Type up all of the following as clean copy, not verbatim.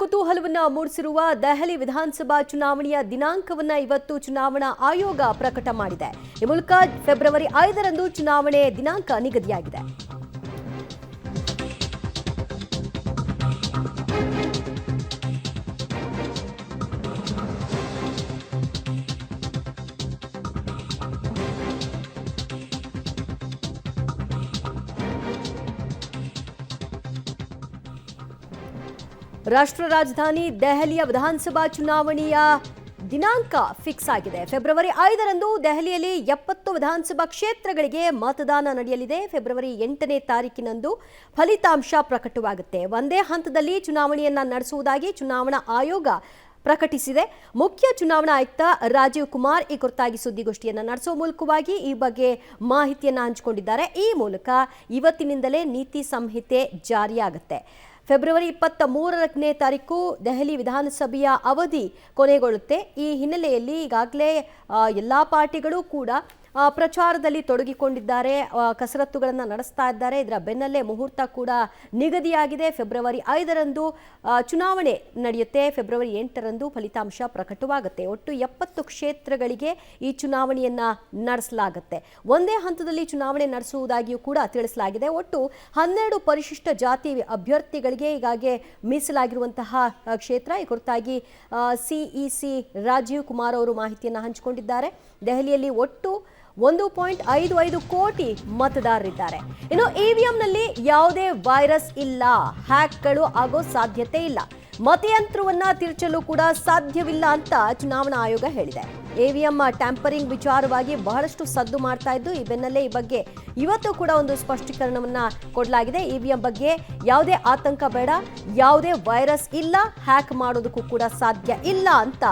ಕುತೂಹಲವನ್ನ ಮೂಡಿಸಿರುವ ದೆಹಲಿ ವಿಧಾನಸಭಾ ಚುನಾವಣೆಯ ದಿನಾಂಕವನ್ನ ಇವತ್ತು ಚುನಾವಣಾ ಆಯೋಗ ಪ್ರಕಟ ಮಾಡಿದೆ. ಈ ಮೂಲಕ ಫೆಬ್ರವರಿ 5ರಂದು ಚುನಾವಣೆ ದಿನಾಂಕ ನಿಗದಿಯಾಗಿದೆ. ರಾಷ್ಟ್ರ ರಾಜಧಾನಿ ದೆಹಲಿಯ ವಿಧಾನಸಭಾ ಚುನಾವಣೆಯ ದಿನಾಂಕ ಫಿಕ್ಸ್ ಆಗಿದೆ. ಫೆಬ್ರವರಿ 5ರಂದು ದೆಹಲಿಯಲ್ಲಿ 70 ವಿಧಾನಸಭಾ ಕ್ಷೇತ್ರಗಳಿಗೆ ಮತದಾನ ನಡೆಯಲಿದೆ. ಫೆಬ್ರವರಿ 8ನೇ ತಾರೀಕಿನಂದು ಫಲಿತಾಂಶ ಪ್ರಕಟವಾಗುತ್ತೆ. ಒಂದೇ ಹಂತದಲ್ಲಿ ಚುನಾವಣೆಯನ್ನ ನಡೆಸುವುದಾಗಿ ಚುನಾವಣಾ ಆಯೋಗ ಪ್ರಕಟಿಸಿದೆ. ಮುಖ್ಯ ಚುನಾವಣಾ ಆಯುಕ್ತ ರಾಜೀವ್ ಕುಮಾರ್ ಈ ಕುರಿತಾಗಿ ಸುದ್ದಿಗೋಷ್ಠಿಯನ್ನು ನಡೆಸುವ ಮೂಲಕವಾಗಿ ಈ ಬಗ್ಗೆ ಮಾಹಿತಿಯನ್ನು ಹಂಚಿಕೊಂಡಿದ್ದಾರೆ. ಈ ಮೂಲಕ ಇವತ್ತಿನಿಂದಲೇ ನೀತಿ ಸಂಹಿತೆ ಜಾರಿಯಾಗುತ್ತೆ. ಫೆಬ್ರವರಿ 23ನೇ ತಾರೀಕು ದೆಹಲಿ ವಿಧಾನಸಭೆಯ ಅವಧಿ ಕೊನೆಗೊಳ್ಳುತ್ತೆ. ಈ ಹಿನ್ನೆಲೆಯಲ್ಲಿ ಈಗಾಗಲೇ ಎಲ್ಲ ಪಾರ್ಟಿಗಳು ಕೂಡ ಪ್ರಚಾರದಲ್ಲಿ ತೊಡಗಿಕೊಂಡಿದ್ದಾರೆ, ಕಸರತ್ತುಗಳನ್ನು ನಡೆಸ್ತಾ ಇದ್ದಾರೆ. ಇದರ ಬೆನ್ನಲ್ಲೇ ಮುಹೂರ್ತ ಕೂಡ ನಿಗದಿಯಾಗಿದೆ. ಫೆಬ್ರವರಿ 5ರಂದು ಚುನಾವಣೆ ನಡೆಯುತ್ತೆ. ಫೆಬ್ರವರಿ 8ರಂದು ಫಲಿತಾಂಶ ಪ್ರಕಟವಾಗುತ್ತೆ. ಒಟ್ಟು 70 ಕ್ಷೇತ್ರಗಳಿಗೆ ಈ ಚುನಾವಣೆಯನ್ನ ನಡೆಸಲಾಗುತ್ತೆ. ಒಂದೇ ಹಂತದಲ್ಲಿ ಚುನಾವಣೆ ನಡೆಸುವುದಾಗಿಯೂ ಕೂಡ ತಿಳಿಸಲಾಗಿದೆ. ಒಟ್ಟು 12 ಪರಿಶಿಷ್ಟ ಜಾತಿ ಅಭ್ಯರ್ಥಿಗಳಿಗೆ ಈಗಾಗಲೇ ಮೀಸಲಾಗಿರುವಂತಹ ಕ್ಷೇತ್ರ. ಈ ಕುರಿತಾಗಿ ಸಿಇಸಿ ರಾಜೀವ್ ಕುಮಾರ್ ಅವರು ಮಾಹಿತಿಯನ್ನು ಹಂಚಿಕೊಂಡಿದ್ದಾರೆ. ದೆಹಲಿಯಲ್ಲಿ ಒಟ್ಟು 1.55 ಕೋಟಿ ಮತದಾರರಿದ್ದಾರೆ. ಇನ್ನು ಇವಿಎಂನಲ್ಲಿ ಯಾವುದೇ ವೈರಸ್ ಇಲ್ಲ, ಹ್ಯಾಕ್ಗಳು ಆಗೋ ಸಾಧ್ಯತೆ ಇಲ್ಲ, ಮತಯಂತ್ರವನ್ನ ತಿರುಚಲು ಕೂಡ ಸಾಧ್ಯವಿಲ್ಲ ಅಂತ ಚುನಾವಣಾ ಆಯೋಗ ಹೇಳಿದೆ. ಇವಿಎಂ ಟ್ಯಾಂಪರಿಂಗ್ ವಿಚಾರವಾಗಿ ಬಹಳಷ್ಟು ಸದ್ದು ಮಾಡ್ತಾ ಇದ್ದು, ಈ ಬೆನ್ನಲ್ಲೇ ಈ ಬಗ್ಗೆ ಇವತ್ತು ಕೂಡ ಒಂದು ಸ್ಪಷ್ಟೀಕರಣವನ್ನ ಕೊಡಲಾಗಿದೆ. ಇವಿಎಂ ಬಗ್ಗೆ ಯಾವುದೇ ಆತಂಕ ಬೇಡ, ಯಾವುದೇ ವೈರಸ್ ಇಲ್ಲ, ಹ್ಯಾಕ್ ಮಾಡೋದಕ್ಕೂ ಕೂಡ ಸಾಧ್ಯ ಇಲ್ಲ ಅಂತ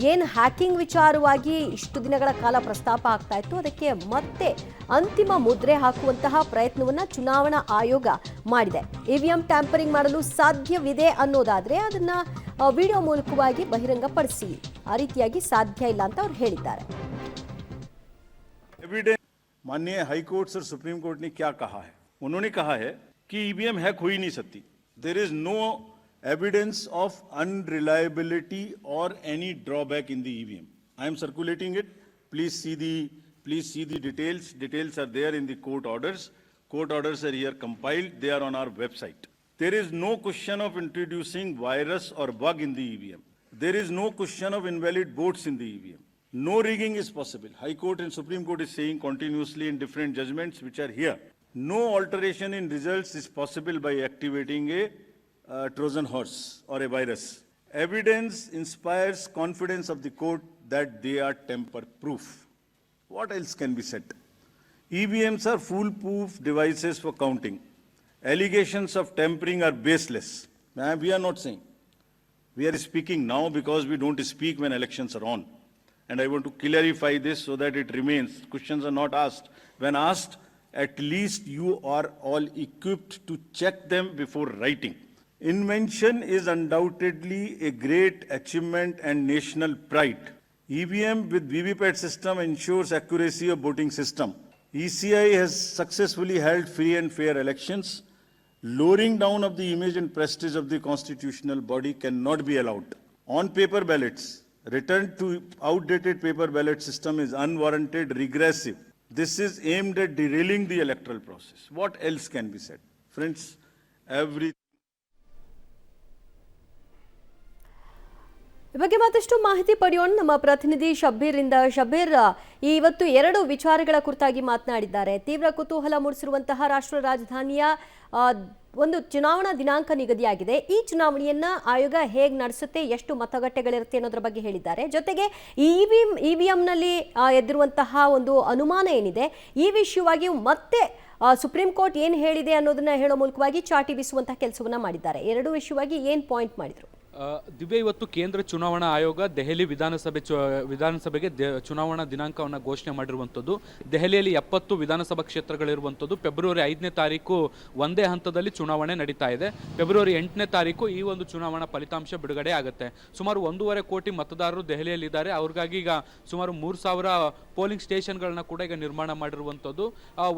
ಏನು ಹ್ಯಾಕಿಂಗ್ ವಿಚಾರವಾಗಿ ಇಷ್ಟು ದಿನಗಳ ಕಾಲ ಪ್ರಸ್ತಾಪ ಆಗ್ತಾ ಇತ್ತು, ಅದಕ್ಕೆ ಮತ್ತೆ ಅಂತಿಮ ಮುದ್ರೆ ಹಾಕುವಂತಹ ಪ್ರಯತ್ನವನ್ನ ಚುನಾವಣಾ ಆಯೋಗ ಮಾಡಿದೆ. ಇವಿಎಂ ಟ್ಯಾಂಪರಿಂಗ್ ಮಾಡಲು ಸಾಧ್ಯವಿದೆ ಅನ್ನೋದಾದ್ರೆ ಅದನ್ನ ವಿಡಿಯೋ ಮೂಲಕವಾಗಿ ಬಹಿರಂಗಪಡಿಸಿ, ಆ ರೀತಿಯಾಗಿ ಸಾಧ್ಯ ಇಲ್ಲ ಅಂತ ಅವರು ಹೇಳಿದ್ದಾರೆ. माननीय हाई कोर्ट और सुप्रीम कोर्ट ने क्या कहा है? उन्होंने कहा है कि ईवीएम हैक हो ही नहीं सकती. There is no evidence of unreliability or any drawback in the EVM. I am circulating it. Please see the details. Details are there in the court orders. Court orders are here compiled. They are on our website. There is no question of introducing virus or bug in the EVM. There is no question of invalid votes in the EVM. No rigging is possible. High Court and Supreme Court is saying continuously in different judgments which are here. No alteration in results is possible by activating a Trojan horse or a virus. Evidence inspires confidence of the court that they are tamper-proof. What else can be said? EVMs are foolproof devices for counting. Allegations of tampering are baseless. We are not saying. We are speaking now because we don't speak when elections are on. And I want to clarify this so that it remains. Questions are not asked. When asked, at least you are all equipped to check them before writing. Invention is undoubtedly a great achievement and national pride. EVM with VVPAT system ensures accuracy of voting system. ECI has successfully held free and fair elections. Lowering down of the image and prestige of the constitutional body cannot be allowed. On paper ballots, return to outdated paper ballot system is unwarranted, regressive. This is aimed at derailing the electoral process. What else can be said? Friends, ಈ ಬಗ್ಗೆ ಮತ್ತಷ್ಟು ಮಾಹಿತಿ ಪಡೆಯೋಣ ನಮ್ಮ ಪ್ರತಿನಿಧಿ ಶಬ್ಬೀರ್ ಇಂದ. ಶಬ್ಬೀರ್, ಇವತ್ತು 2 ವಿಚಾರಗಳ ಕುರಿತಾಗಿ ಮಾತನಾಡಿದ್ದಾರೆ. ತೀವ್ರ ಕುತೂಹಲ ಮೂಡಿಸಿರುವಂತಹ ರಾಷ್ಟ್ರ ರಾಜಧಾನಿಯ ಒಂದು ಚುನಾವಣಾ ದಿನಾಂಕ ನಿಗದಿಯಾಗಿದೆ. ಈ ಚುನಾವಣೆಯನ್ನ ಆಯೋಗ ಹೇಗೆ ನಡೆಸುತ್ತೆ, ಎಷ್ಟು ಮತಗಟ್ಟೆಗಳಿರುತ್ತೆ ಅನ್ನೋದ್ರ ಬಗ್ಗೆ ಹೇಳಿದ್ದಾರೆ. ಜೊತೆಗೆ ಇವಿಎಂನಲ್ಲಿ ಎದ್ದಿರುವಂತಹ ಒಂದು ಅನುಮಾನ ಏನಿದೆ, ಈ ವಿಷಯವಾಗಿ ಮತ್ತೆ ಸುಪ್ರೀಂ ಕೋರ್ಟ್ ಏನು ಹೇಳಿದೆ ಅನ್ನೋದನ್ನ ಹೇಳೋ ಮೂಲಕವಾಗಿ ಚಾಟಿ ಬೀಸುವಂತಹ ಕೆಲಸವನ್ನ ಮಾಡಿದ್ದಾರೆ. 2 ವಿಷಯವಾಗಿ ಏನು ಪಾಯಿಂಟ್ ಮಾಡಿದ್ರು? ದಿವ್ಯ, ಇವತ್ತು ಕೇಂದ್ರ ಚುನಾವಣಾ ಆಯೋಗ ದೆಹಲಿ ವಿಧಾನಸಭೆಗೆ ಚುನಾವಣಾ ದಿನಾಂಕವನ್ನು ಘೋಷಣೆ ಮಾಡಿರುವಂಥದ್ದು. ದೆಹಲಿಯಲ್ಲಿ 70 ವಿಧಾನಸಭಾ ಕ್ಷೇತ್ರಗಳಿರುವಂಥದ್ದು. ಫೆಬ್ರವರಿ 5ನೇ ತಾರೀಕು ಒಂದೇ ಹಂತದಲ್ಲಿ ಚುನಾವಣೆ ನಡೀತಾ ಇದೆ. ಫೆಬ್ರವರಿ 8ನೇ ತಾರೀಕು ಈ ಒಂದು ಚುನಾವಣಾ ಫಲಿತಾಂಶ ಬಿಡುಗಡೆ ಆಗುತ್ತೆ. ಸುಮಾರು 1.5 ಕೋಟಿ ಮತದಾರರು ದೆಹಲಿಯಲ್ಲಿದ್ದಾರೆ. ಅವ್ರಿಗಾಗಿ ಈಗ ಸುಮಾರು 3,000 ಪೋಲಿಂಗ್ ಸ್ಟೇಷನ್ಗಳನ್ನ ಕೂಡ ಈಗ ನಿರ್ಮಾಣ ಮಾಡಿರುವಂಥದ್ದು.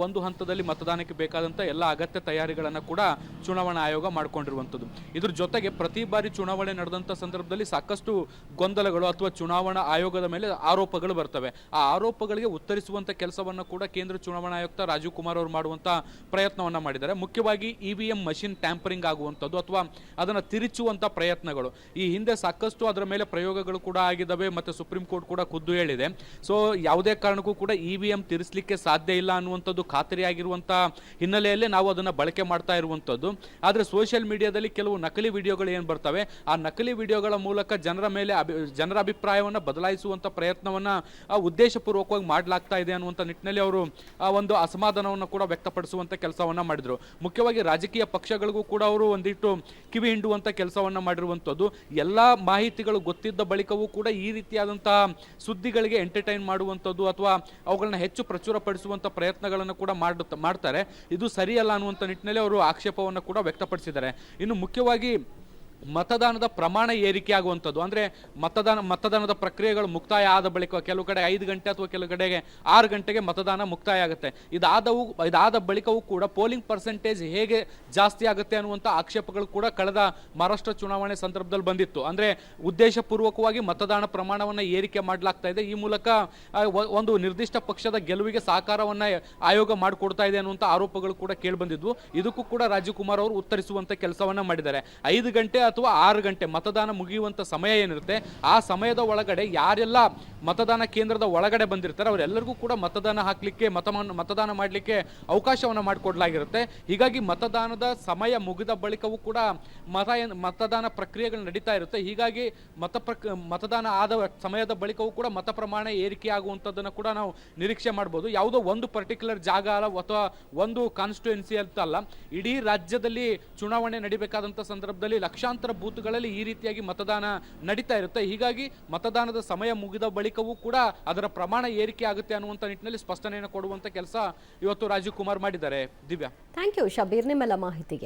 ಒಂದು ಹಂತದಲ್ಲಿ ಮತದಾನಕ್ಕೆ ಬೇಕಾದಂಥ ಎಲ್ಲ ಅಗತ್ಯ ತಯಾರಿಗಳನ್ನು ಕೂಡ ಚುನಾವಣಾ ಆಯೋಗ ಮಾಡಿಕೊಂಡಿರುವಂಥದ್ದು. ಇದ್ರ ಜೊತೆಗೆ ಪ್ರತಿ ಬಾರಿ ಚುನಾವಣೆ ಚುನಾವಣೆ ನಡೆದಂಥ ಸಂದರ್ಭದಲ್ಲಿ ಸಾಕಷ್ಟು ಗೊಂದಲಗಳು ಅಥವಾ ಚುನಾವಣಾ ಆಯೋಗದ ಮೇಲೆ ಆರೋಪಗಳು ಬರ್ತವೆ. ಆ ಆರೋಪಗಳಿಗೆ ಉತ್ತರಿಸುವಂಥ ಕೆಲಸವನ್ನು ಕೂಡ ಕೇಂದ್ರ ಚುನಾವಣಾ ಆಯುಕ್ತ ರಾಜೀವ್ ಕುಮಾರ್ ಅವರು ಮಾಡುವಂಥ ಪ್ರಯತ್ನವನ್ನು ಮಾಡಿದ್ದಾರೆ. ಮುಖ್ಯವಾಗಿ EVM ಮಷಿನ್ ಟ್ಯಾಂಪರಿಂಗ್ ಆಗುವಂಥದ್ದು ಅಥವಾ ಅದನ್ನು ತಿರುಚುವಂಥ ಪ್ರಯತ್ನಗಳು ಈ ಹಿಂದೆ ಸಾಕಷ್ಟು ಅದರ ಮೇಲೆ ಪ್ರಯೋಗಗಳು ಕೂಡ ಆಗಿದ್ದಾವೆ ಮತ್ತು ಸುಪ್ರೀಂ ಕೋರ್ಟ್ ಕೂಡ ಖುದ್ದು ಹೇಳಿದೆ. ಸೊ ಯಾವುದೇ ಕಾರಣಕ್ಕೂ ಕೂಡ EVM ತಿರುಸಲಿಕ್ಕೆ ಸಾಧ್ಯ ಇಲ್ಲ ಅನ್ನುವಂಥದ್ದು ಖಾತರಿಯಾಗಿರುವಂಥ ಹಿನ್ನೆಲೆಯಲ್ಲಿ ನಾವು ಅದನ್ನು ಬಳಕೆ ಮಾಡ್ತಾ ಇರುವಂಥದ್ದು. ಆದರೆ ಸೋಷಿಯಲ್ ಮೀಡಿಯಾದಲ್ಲಿ ಕೆಲವು ನಕಲಿ ವಿಡಿಯೋಗಳು ಏನು ಬರ್ತವೆ, ಆ ನಕಲಿ ವಿಡಿಯೋಗಳ ಮೂಲಕ ಜನರ ಅಭಿಪ್ರಾಯವನ್ನು ಬದಲಾಯಿಸುವಂಥ ಪ್ರಯತ್ನವನ್ನು ಉದ್ದೇಶಪೂರ್ವಕವಾಗಿ ಮಾಡಲಾಗ್ತಾ ಇದೆ ಅನ್ನುವಂಥ ನಿಟ್ಟಿನಲ್ಲಿ ಅವರು ಒಂದು ಅಸಮಾಧಾನವನ್ನು ಕೂಡ ವ್ಯಕ್ತಪಡಿಸುವಂಥ ಕೆಲಸವನ್ನು ಮಾಡಿದರು. ಮುಖ್ಯವಾಗಿ ರಾಜಕೀಯ ಪಕ್ಷಗಳಿಗೂ ಕೂಡ ಅವರು ಒಂದಿಟ್ಟು ಕಿವಿ ಹಿಂಡುವಂಥ ಕೆಲಸವನ್ನು ಮಾಡಿರುವಂಥದ್ದು. ಎಲ್ಲ ಮಾಹಿತಿಗಳು ಗೊತ್ತಿದ್ದ ಬಳಿಕವೂ ಕೂಡ ಈ ರೀತಿಯಾದಂತಹ ಸುದ್ದಿಗಳಿಗೆ ಎಂಟರ್ಟೈನ್ ಮಾಡುವಂಥದ್ದು ಅಥವಾ ಅವುಗಳನ್ನ ಹೆಚ್ಚು ಪ್ರಚುರಪಡಿಸುವಂಥ ಪ್ರಯತ್ನಗಳನ್ನು ಕೂಡ ಮಾಡ್ತಾರೆ. ಇದು ಸರಿಯಲ್ಲ ಅನ್ನುವಂಥ ನಿಟ್ಟಿನಲ್ಲಿ ಅವರು ಆಕ್ಷೇಪವನ್ನು ಕೂಡ ವ್ಯಕ್ತಪಡಿಸಿದ್ದಾರೆ. ಇನ್ನು ಮುಖ್ಯವಾಗಿ ಮತದಾನದ ಪ್ರಮಾಣ ಏರಿಕೆ ಆಗುವಂಥದ್ದು, ಅಂದರೆ ಮತದಾನದ ಪ್ರಕ್ರಿಯೆಗಳು ಮುಕ್ತಾಯ ಆದ ಬಳಿಕ ಕೆಲವು ಕಡೆ 5 ಗಂಟೆ ಅಥವಾ ಕೆಲವು ಕಡೆಗೆ 6 ಗಂಟೆಗೆ ಮತದಾನ ಮುಕ್ತಾಯ ಆಗುತ್ತೆ. ಇದಾದ ಬಳಿಕವೂ ಕೂಡ ಪೋಲಿಂಗ್ ಪರ್ಸೆಂಟೇಜ್ ಹೇಗೆ ಜಾಸ್ತಿ ಆಗುತ್ತೆ ಅನ್ನುವಂಥ ಆಕ್ಷೇಪಗಳು ಕೂಡ ಕಳೆದ ಮಹಾರಾಷ್ಟ್ರ ಚುನಾವಣೆ ಸಂದರ್ಭದಲ್ಲಿ ಬಂದಿತ್ತು. ಅಂದರೆ ಉದ್ದೇಶಪೂರ್ವಕವಾಗಿ ಮತದಾನ ಪ್ರಮಾಣವನ್ನು ಏರಿಕೆ ಮಾಡಲಾಗ್ತಾ ಇದೆ, ಈ ಮೂಲಕ ಒಂದು ನಿರ್ದಿಷ್ಟ ಪಕ್ಷದ ಗೆಲುವಿಗೆ ಸಹಕಾರವನ್ನು ಆಯೋಗ ಮಾಡಿಕೊಡ್ತಾ ಇದೆ ಅನ್ನುವಂಥ ಆರೋಪಗಳು ಕೂಡ ಕೇಳಿಬಂದಿದ್ವು. ಇದಕ್ಕೂ ಕೂಡ ರಾಜೀವ್ ಕುಮಾರ್ ಅವರು ಉತ್ತರಿಸುವಂಥ ಕೆಲಸವನ್ನು ಮಾಡಿದ್ದಾರೆ. 5 ಗಂಟೆ ಅಥವಾ 6 ಗಂಟೆ ಮತದಾನ ಮುಗಿಯುವಂಥ ಸಮಯ ಏನಿರುತ್ತೆ ಆ ಸಮಯದ ಒಳಗಡೆ ಯಾರೆಲ್ಲ ಮತದಾನ ಕೇಂದ್ರದ ಒಳಗಡೆ ಬಂದಿರ್ತಾರೆ ಅವರೆಲ್ಲರಿಗೂ ಕೂಡ ಮತದಾನ ಹಾಕಲಿಕ್ಕೆ ಮತದಾನ ಮಾಡಲಿಕ್ಕೆ ಅವಕಾಶವನ್ನು ಮಾಡಿಕೊಡ್ಲಾಗಿರುತ್ತೆ. ಹೀಗಾಗಿ ಮತದಾನದ ಸಮಯ ಮುಗಿದ ಬಳಿಕವೂ ಕೂಡ ಮತದಾನ ಪ್ರಕ್ರಿಯೆಗಳು ನಡೀತಾ ಇರುತ್ತೆ. ಹೀಗಾಗಿ ಮತದಾನ ಆದ ಸಮಯದ ಬಳಿಕವೂ ಕೂಡ ಮತ ಪ್ರಮಾಣ ಏರಿಕೆ ಆಗುವಂಥದ್ದನ್ನು ಕೂಡ ನಾವು ನಿರೀಕ್ಷೆ ಮಾಡ್ಬೋದು. ಯಾವುದೋ ಒಂದು ಪರ್ಟಿಕ್ಯುಲರ್ ಜಾಗ ಅಲ್ಲ ಅಥವಾ ಒಂದು ಕಾನ್ಸ್ಟಿಟ್ಯೂಯೆನ್ಸಿ ಅಂತಲ್ಲ, ಇಡೀ ರಾಜ್ಯದಲ್ಲಿ ಚುನಾವಣೆ ನಡಿಬೇಕಾದಂಥ ಸಂದರ್ಭದಲ್ಲಿ ಲಕ್ಷಾಂತರ ಬೂತ್ಗಳಲ್ಲಿ ಈ ರೀತಿಯಾಗಿ ಮತದಾನ ನಡೀತಾ ಇರುತ್ತೆ. ಹೀಗಾಗಿ ಮತದಾನದ ಸಮಯ ಮುಗಿದ ಬಳಿಕವೂ ಕೂಡ ಅದರ ಪ್ರಮಾಣ ಏರಿಕೆ ಆಗುತ್ತೆ ಅನ್ನುವಂಥ ನಿಟ್ಟಿನಲ್ಲಿ ಸ್ಪಷ್ಟನೆಯನ್ನು ಕೊಡುವಂಥ ಕೆಲಸ ಇವತ್ತು ರಾಜೀವ್ ಕುಮಾರ್ ಮಾಡಿದ್ದಾರೆ. ದಿವ್ಯಾ, ಥ್ಯಾಂಕ್ ಯು ಶಬೀರ್ ನಿಮ್ಮೆಲ್ಲ ಮಾಹಿತಿಗೆ.